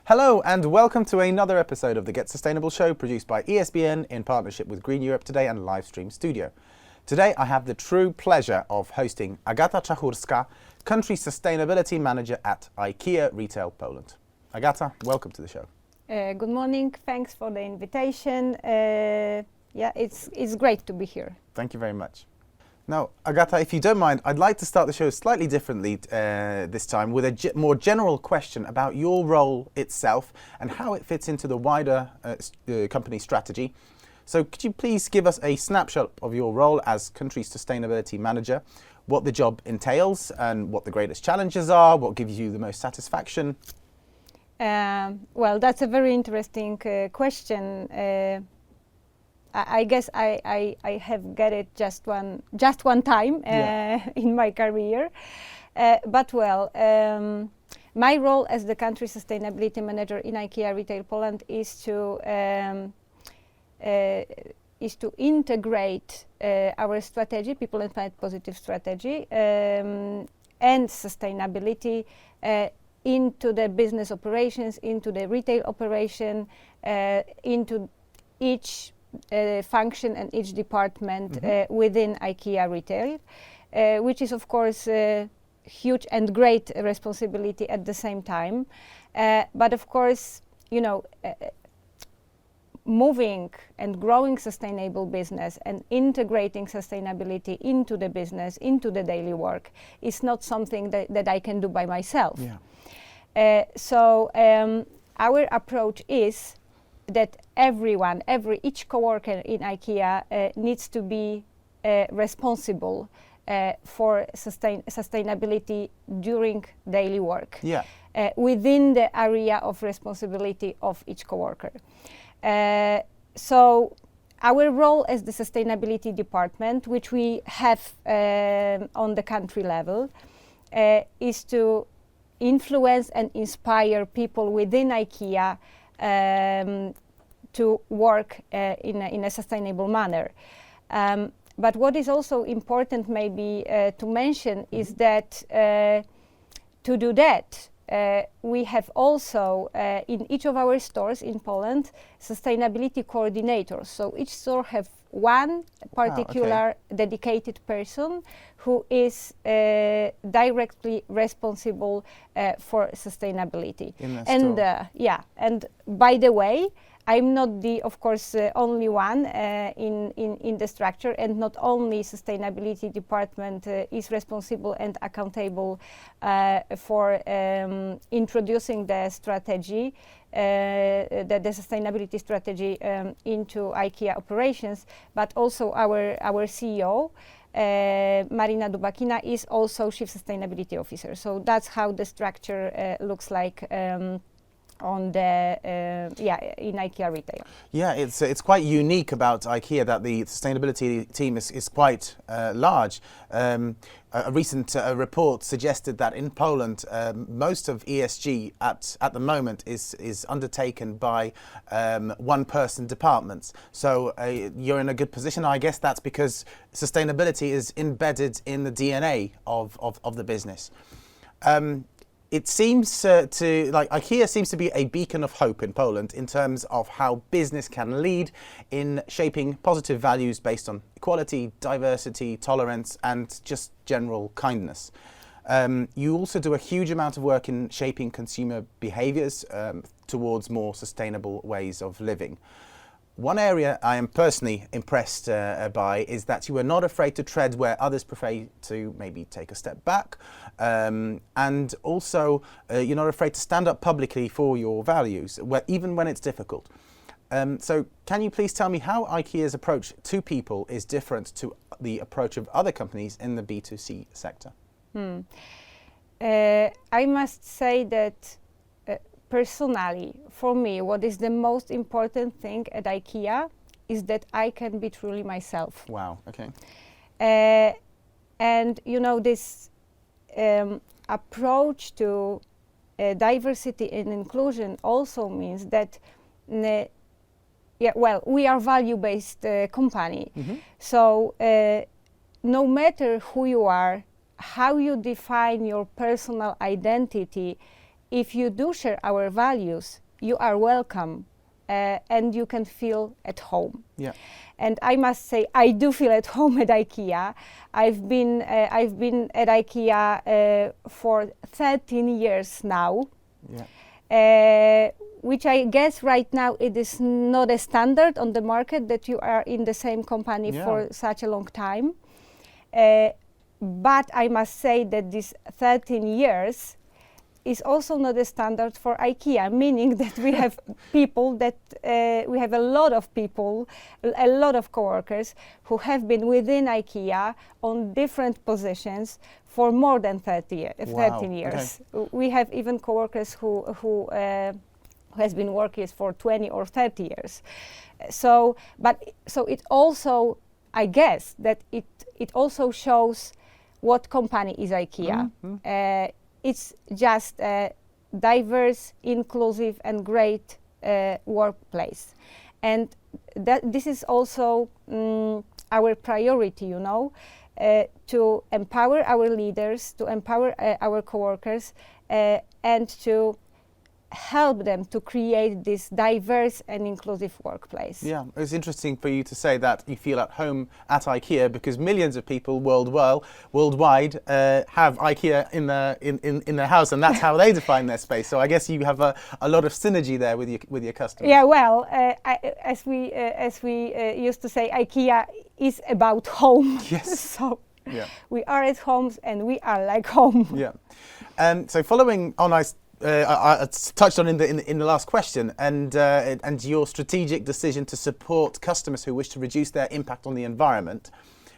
Hello and welcome to another episode of the Get Sustainable Show produced by ESBN in partnership with Green Europe Today and Livestream Studio. Today I have the true pleasure of hosting Agata Czachórska, Country Sustainability Manager at Ikea Retail Poland. Agata, welcome to the show. Good morning, thanks for the invitation. It's great to be here. Thank you very much. Now, Agata, if you don't mind, I'd like to start the show slightly differently this time with a more general question about your role itself and how it fits into the wider company strategy. So could you please give us a snapshot of your role as Country Sustainability Manager, what the job entails and what the greatest challenges are, what gives you the most satisfaction? Well, that's a very interesting question. I guess I have got it just one time in my career, my role as the country sustainability manager in IKEA Retail Poland is to integrate our strategy, people and planet positive strategy, and sustainability into the business operations, into the retail operation, into each function and each department within IKEA Retail, which is of course a huge and great responsibility at the same time. But of course, you know, moving and growing sustainable business and integrating sustainability into the business, into the daily work is not something that I can do by myself. So our approach is that each coworker in IKEA needs to be responsible for sustainability during daily work within the area of responsibility of each coworker. So our role as the sustainability department, which we have on the country level, is to influence and inspire people within IKEA to work in a sustainable manner. But what is also important maybe to mention is that to do that, we have also in each of our stores in Poland sustainability coordinators. So each store have one particular dedicated person who is directly responsible for sustainability. And by the way, I'm not of course only one in the structure, and not only sustainability department is responsible and accountable for introducing the strategy, the sustainability strategy into IKEA operations, but also our CEO, Marina Dubakina, is also Chief Sustainability Officer. So that's how the structure looks like in IKEA Retail. Yeah, it's quite unique about IKEA that the sustainability team is quite large. A recent report suggested that in Poland, most of ESG at the moment is undertaken by one-person departments. So you're in a good position. I guess that's because sustainability is embedded in the DNA of the business. It seems IKEA seems to be a beacon of hope in Poland in terms of how business can lead in shaping positive values based on equality, diversity, tolerance, and just general kindness. You also do a huge amount of work in shaping consumer behaviors towards more sustainable ways of living. One area I am personally impressed by is that you are not afraid to tread where others prefer to maybe take a step back, and also you're not afraid to stand up publicly for your values, even when it's difficult. So can you please tell me how IKEA's approach to people is different to the approach of other companies in the B2C sector? I must say that personally, for me, what is the most important thing at IKEA is that I can be truly myself. Wow, okay. And you know, this approach to diversity and inclusion also means that we are value-based company. So no matter who you are, how you define your personal identity, if you do share our values, you are welcome and you can feel at home. Yeah. And I must say, I do feel at home at IKEA. I've been at IKEA for 13 years now. Yeah. Which I guess right now it is not a standard on the market that you are in the same company for such a long time. But I must say that this 13 years is also not a standard for IKEA, meaning that we have people that, we have a lot of people, a lot of coworkers who have been within IKEA on different positions for more than 13 years. Okay. We have even coworkers who has been working for 20 or 30 years. So it also, I guess, that it also shows what company is IKEA. Mm-hmm. It's just a diverse, inclusive, and great workplace. And this is also our priority, to empower our leaders, to empower our coworkers, and to help them to create this diverse and inclusive workplace. Yeah, it's interesting for you to say that you feel at home at IKEA, because millions of people worldwide have IKEA in their house, and that's how they define their space. So I guess you have a lot of synergy there with your customers. Yeah, well, as we used to say, IKEA is about home. Yes. So yeah. We are at homes and we are like home. Yeah. So following on, I touched on in the last question, and your strategic decision to support customers who wish to reduce their impact on the environment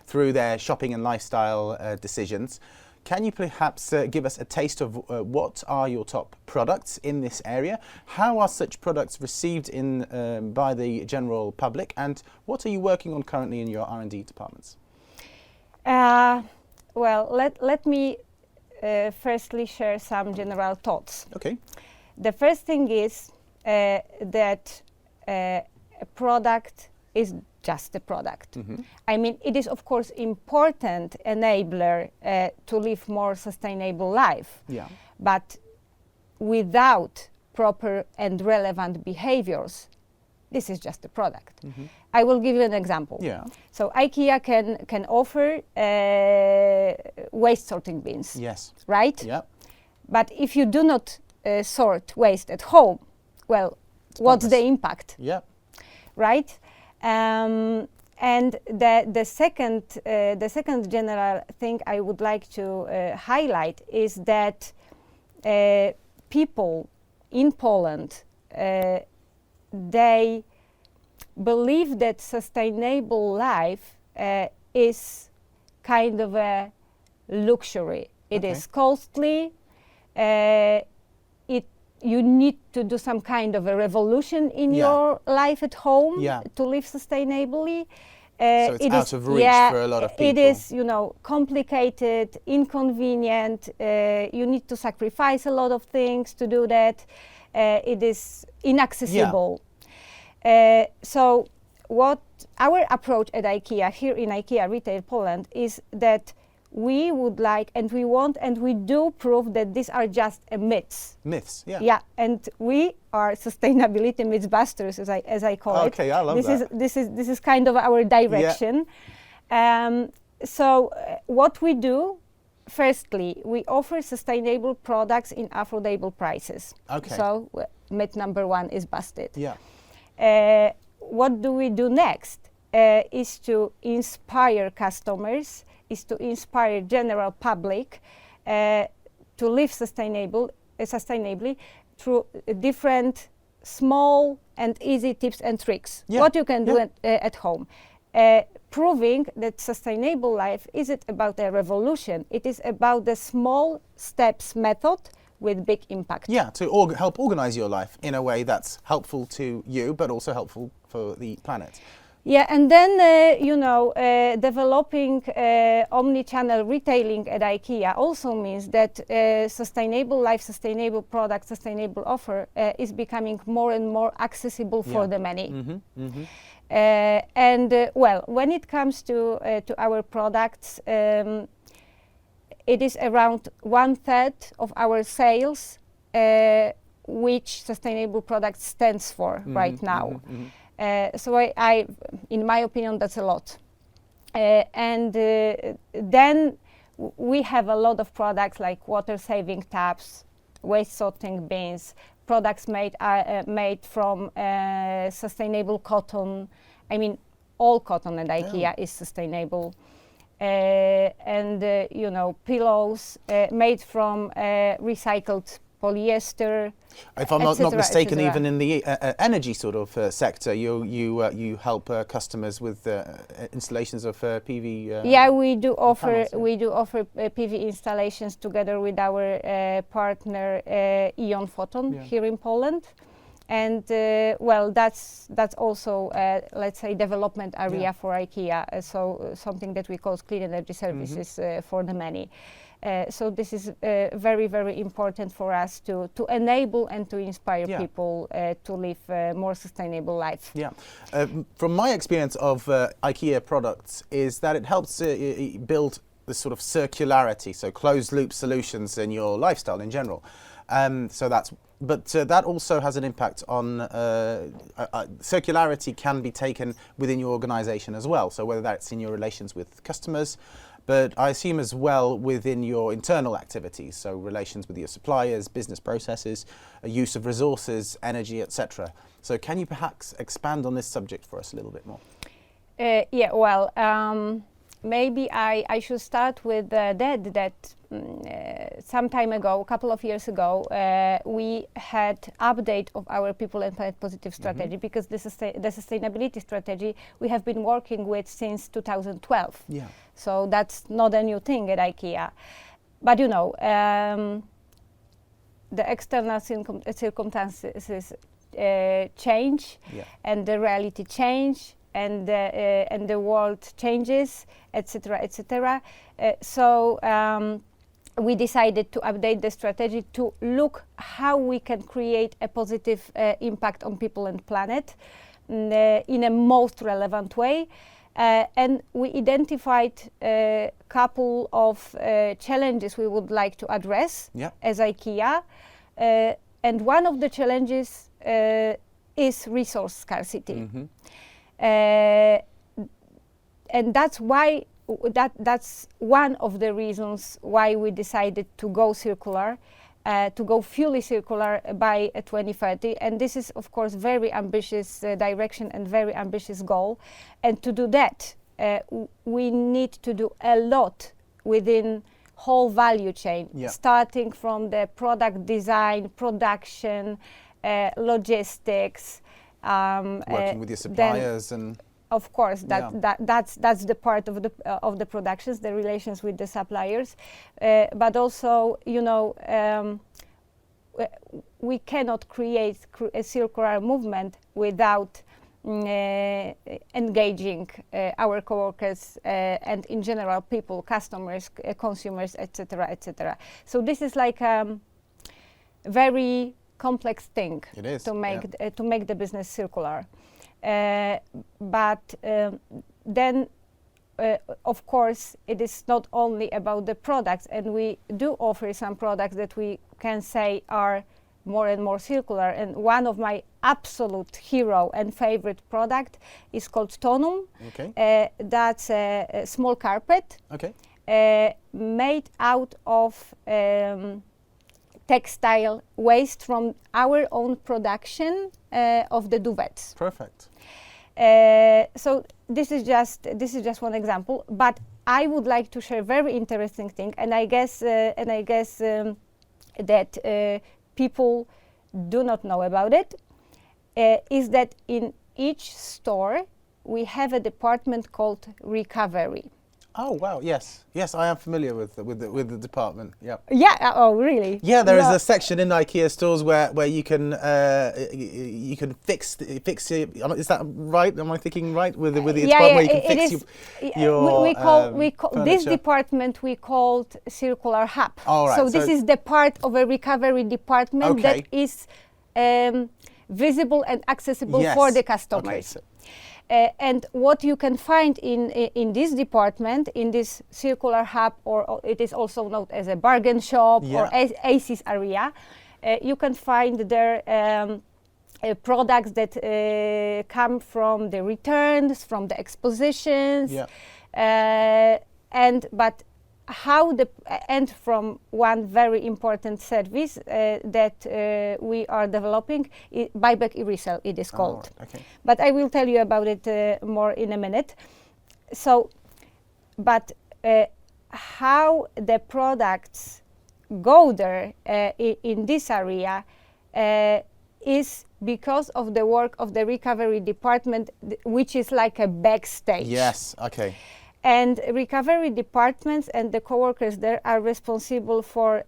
through their shopping and lifestyle decisions. Can you perhaps give us a taste of what are your top products in this area? How are such products received by the general public, and what are you working on currently in your R&D departments? Well, let me firstly share some general thoughts. Okay. The first thing is that a product is just a product. Mm-hmm. I mean, it is of course important enabler to live more sustainable life. Yeah. But without proper and relevant behaviors, this is just a product. Mm-hmm. I will give you an example. Yeah. So IKEA can offer waste sorting bins. Yes. Right? Yeah. But if you do not sort waste at home, well, what's the impact? Yeah. Right? And the second general thing I would like to highlight is that people in Poland, they believe that sustainable life is kind of a luxury. It is costly. You need to do some kind of a revolution in your life at home to live sustainably. So it's out of reach for a lot of people. It is, complicated, inconvenient. You need to sacrifice a lot of things to do that. It is inaccessible. Yeah. So what our approach at IKEA, here in IKEA Retail Poland, is that we would like, and we want, and we do prove that these are just myths. Myths, yeah. Yeah, and we are sustainability mythbusters, as I call it. Okay, I love that. This is kind of our direction. Yeah. So what we do, firstly, we offer sustainable products in affordable prices. Okay. So myth number one is busted. Yeah. What do we do next? Is to inspire customers, is to inspire general public to live sustainably through different small and easy tips and tricks. Yeah. What you can do at home. Proving that sustainable life isn't about a revolution, it is about the small steps method with big impact. Yeah, to help organize your life in a way that's helpful to you, but also helpful for the planet. Yeah, and then, developing omni-channel retailing at IKEA also means that sustainable life, sustainable product, sustainable offer is becoming more and more accessible for the many. Mm-hmm, mm-hmm. When it comes to our products, it is around 1/3 of our sales which sustainable product stands for right now. So I, in my opinion, that's a lot. And then we have a lot of products like water-saving taps, waste sorting bins, products made from sustainable cotton. I mean, all cotton at IKEA is sustainable. And you know, pillows made from recycled polyester. If I'm not mistaken, even in the energy sort of sector, you help customers with installations of PV. Yeah, we do offer panels, yeah. we do offer PV installations together with our partner Ion Photon here in Poland. And well, that's also let's say development area for IKEA. So something that we call clean energy services for the many. So this is very, very important for us to enable and to inspire people to live more sustainable life. Yeah, from my experience of IKEA products is that it helps build this sort of circularity, so closed loop solutions in your lifestyle in general. But that also has an impact on circularity can be taken within your organization as well. So whether that's in your relations with customers, but I assume as well within your internal activities, so relations with your suppliers, business processes, use of resources, energy, etc. So can you perhaps expand on this subject for us a little bit more? Yeah, well, maybe I should start with that some time ago, a couple of years ago, we had update of our People and Planet Positive strategy because the sustainability strategy we have been working with since 2012. Yeah. So that's not a new thing at IKEA. But you know, the external circumstances change and the reality change. And the world changes, etc., etc. So we decided to update the strategy to look how we can create a positive impact on people and planet in a most relevant way. And we identified a couple of challenges we would like to address as IKEA. And one of the challenges is resource scarcity. And that's why that's one of the reasons why we decided to go circular, to go fully circular by 2030. And this is, of course, very ambitious direction and very ambitious goal. And to do that, we need to do a lot within whole value chain, starting from the product design, production, logistics. Working with your suppliers and of course that's the part of the productions, the relations with the suppliers, but also you know we cannot create a circular movement without engaging our coworkers and in general people, customers, consumers, etc., etc. So this is like very complex thing to make the business circular, but then of course it is not only about the products, and we do offer some products that we can say are more and more circular. And one of my absolute hero and favorite product is called Tonum. That's a small carpet made out of textile waste from our own production of the duvets. Perfect. So this is just one example, but I would like to share a very interesting thing, and I guess that people do not know about it. Is that in each store we have a department called recovery. Oh wow! Yes, I am familiar with the department. Yeah. Yeah. Oh, really? Yeah, there is a section in IKEA stores where you can fix. Is that right? Am I thinking right with the department where you can fix your we call this department we called Circular Hub. All right. So this is the part of a recovery department that is visible and accessible for the customers. Okay, and what you can find in this department, in this Circular Hub, or it is also known as a bargain shop or ACES area, You can find there products that come from the returns, from the expositions, but and from one very important service that we are developing, buyback e-resale it is called. Oh, okay. But I will tell you about it more in a minute. So, but how the products go there in this area is because of the work of the recovery department, which is like a backstage. Yes, okay. And recovery departments and the co-workers there are responsible for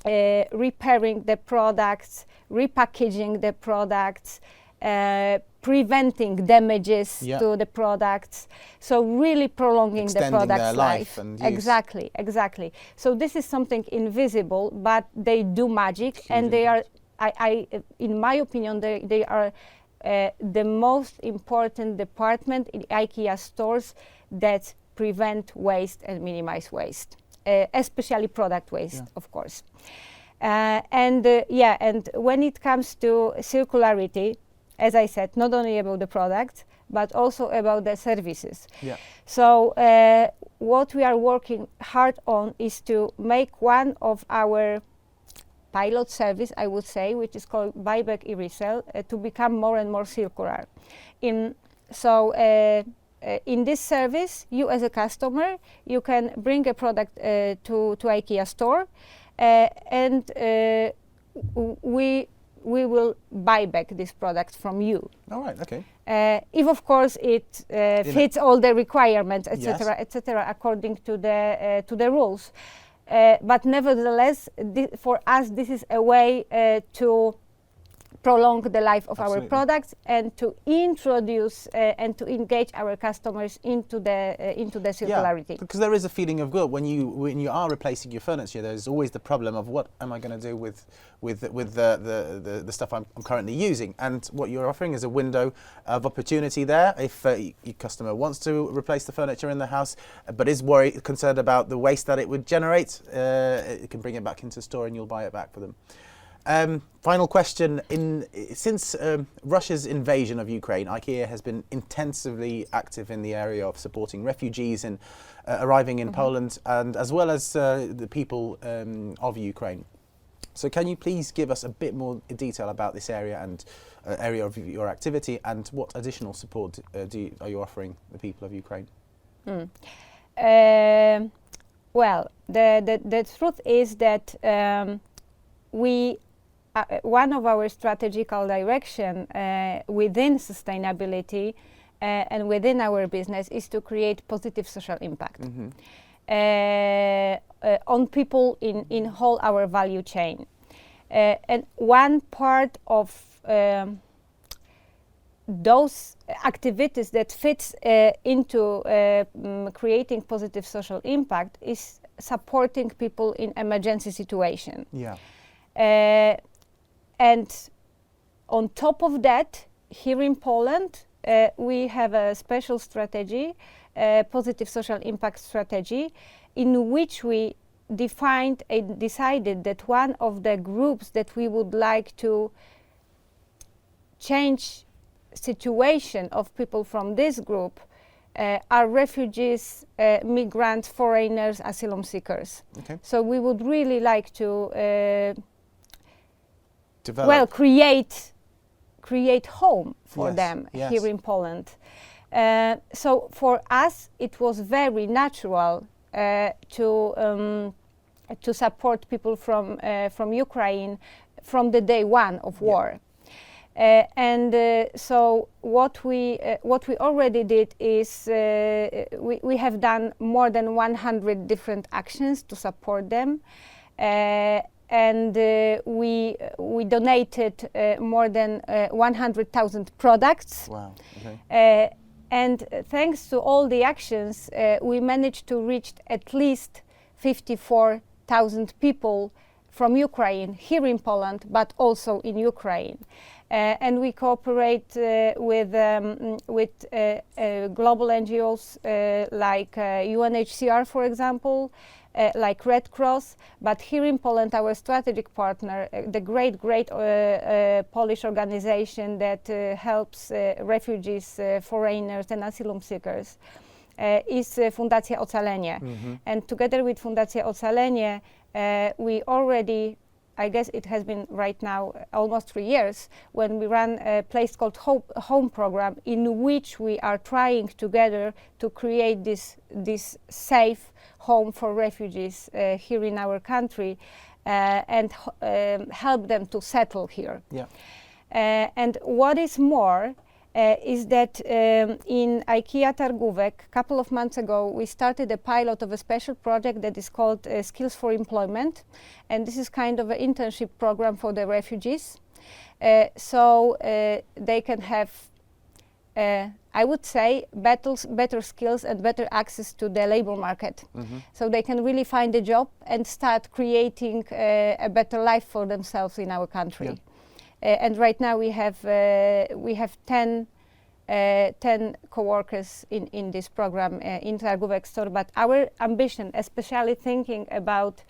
repairing the products, repackaging the products, preventing damages to the products, so really prolonging the product's life. And exactly. So this is something invisible, but they do magic, and they are, in my opinion, they are the most important department in IKEA stores that prevent waste and minimize waste, especially product waste, of course. And when it comes to circularity, as I said, not only about the products, but also about the services. Yeah. So what we are working hard on is to make one of our pilot service, I would say, which is called buyback e-resale, to become more and more circular. In this service, you as a customer, you can bring a product to IKEA store, and we will buy back this product from you. All right, okay. If of course it fits all the requirements, etc., Yes. according to the rules. But nevertheless, for us, this is a way to prolong the life of our products and to introduce and to engage our customers into the circularity. Yeah, because there is a feeling of guilt when you are replacing your furniture. There's always the problem of what am I going to do with the stuff I'm currently using, and what you're offering is a window of opportunity there. If your customer wants to replace the furniture in the house, but is concerned about the waste that it would generate, it can bring it back into store and you'll buy it back for them. Final question. Since Russia's invasion of Ukraine, IKEA has been intensively active in the area of supporting refugees and arriving in Poland, and as well as the people of Ukraine. So can you please give us a bit more detail about this area and area of your activity, and what additional support are you offering the people of Ukraine? Well, the truth is that one of our strategical direction within sustainability and within our business is to create positive social impact on people in whole our value chain. And one part of those activities that fits into creating positive social impact is supporting people in emergency situation. Yeah. And on top of that, here in Poland, we have a special strategy, positive social impact strategy, in which we defined and decided that one of the groups that we would like to change situation of people from this group are refugees, migrants, foreigners, asylum seekers. Okay. So we would really like to Develop. create home for them here in Poland. So for us, it was very natural to support people from Ukraine from the day one of war. So what we already did is we have done more than 100 different actions to support them. And we donated more than 100,000 products. Wow. Okay. And thanks to all the actions, we managed to reach at least 54,000 people from Ukraine here in Poland, but also in Ukraine. And we cooperate with global NGOs like UNHCR, for example, like Red Cross, but here in Poland, our strategic partner, the great Polish organization that helps refugees, foreigners and asylum seekers, is Fundacja Ocalenie. And together with Fundacja Ocalenie, we already, I guess it has been right now almost 3 years, when we run a place called Home Program, in which we are trying together to create this safe home for refugees here in our country and help them to settle here. Yeah. And what is more, is that in IKEA Targówek, a couple of months ago, we started a pilot of a special project that is called Skills for Employment. And this is kind of an internship program for the refugees. So they can have, I would say, better skills and better access to the labor market. So they can really find a job and start creating a better life for themselves in our country. Yeah. And right now we have 10 co-workers in this program in Targówek store. But our ambition, especially thinking about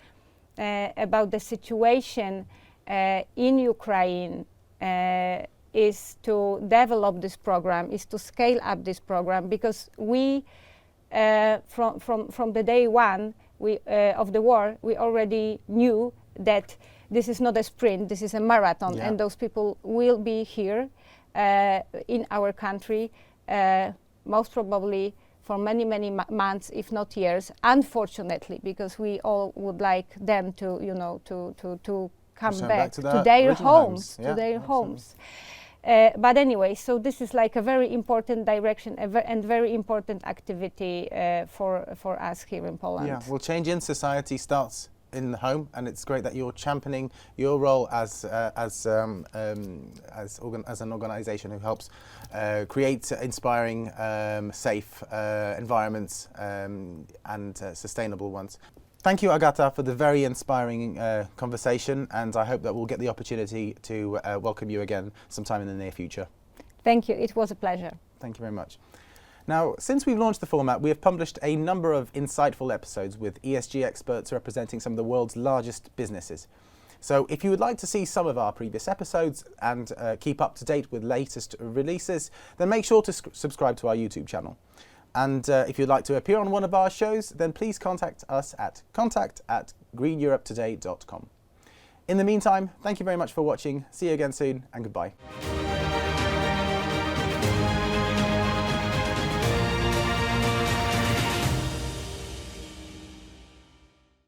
the situation in Ukraine, is to develop this program, is to scale up this program, because we, from the day one of the war, we already knew that this is not a sprint, this is a marathon, and those people will be here in our country, most probably for many, many months, if not years, unfortunately, because we all would like them to, you know, to come back to their homes, But anyway, so this is like a very important direction and very important activity for us here in Poland. Yeah, well, change in society starts in the home, and it's great that you're championing your role as an organisation who helps create inspiring, safe environments and sustainable ones. Thank you, Agata, for the very inspiring conversation, and I hope that we'll get the opportunity to welcome you again sometime in the near future. Thank you. It was a pleasure. Thank you very much. Now, since we've launched the format, we have published a number of insightful episodes with ESG experts representing some of the world's largest businesses. So if you would like to see some of our previous episodes and keep up to date with latest releases, then make sure to subscribe to our YouTube channel. And if you'd like to appear on one of our shows, then please contact us at contact@greeneuropetoday.com. In the meantime, thank you very much for watching. See you again soon, and goodbye.